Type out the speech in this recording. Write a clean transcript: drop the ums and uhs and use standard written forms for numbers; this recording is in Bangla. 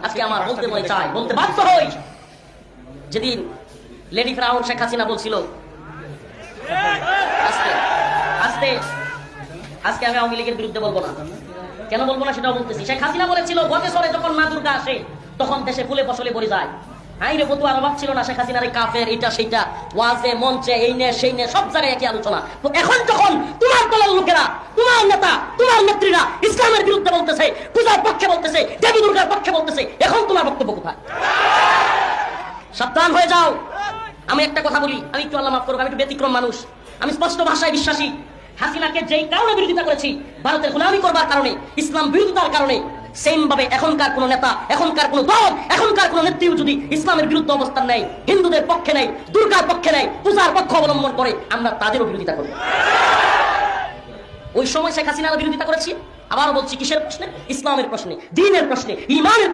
আজকে আমার বলতে মনে চায়, বলতে বাধ্য হই, যেদিন লেডি ফ্রাউন শেখ হাসিনা বলছিল আজকে আজকে আজকে আমি আওয়ামী লীগের বিরুদ্ধে বলবো না। কেন বলবো না সেটাও বলতেছি। শেখ হাসিনা বলেছিল বছরে যখন মা দুর্গা আসে তখন দেশে ফুলে ফসলে ভরে যায়। আইরে বতুয়ার অভাব ছিল না শেখ হাসিনার কাফের এটা সেটা ওয়াজে মঞ্চে এই নে সেই নে সব জায়গায় একই আলোচনা। তো এখন যখন তোমার দলের লোকেরা, তোমার নেতা, তোমার নেত্রীরা ইসলামের বিরুদ্ধে বলতেছে, পূজার পক্ষে বলতেছে, দেবী দুর্গার পক্ষে বলতেছে, এখন তোমার বক্তব্য কোথায়? সাবধান হয়ে যাও। আমি একটা কথা বলি, আমি একটু আল্লাহ মাফ করবো, আমি একটু ব্যতিক্রম মানুষ, আমি স্পষ্ট ভাষায় বিশ্বাসী। হাসিনাকে যেই কারণে বিরোধিতা করেছি, ভারতের গোলামি করবার কারণে, ইসলাম বিরোধিতার কারণে, সেম ভাবে এখনকার কোন নেতা, এখনকার কোন দল, এখনকার কোন নেত্রীও যদি ইসলামের বিরুদ্ধে অবস্থান নেয়, হিন্দুদের পক্ষে নেয়, দুর্গার পক্ষে নেয়, পূজার পক্ষ অবলম্বন করে, আমরা তাদেরও বিরোধিতা করি। ওই সময় শেখ হাসিনার বিরোধিতা করেছি, আবার বলছি কিসের প্রশ্নে? ইসলামের প্রশ্নে, দ্বীনের প্রশ্নে, ঈমানের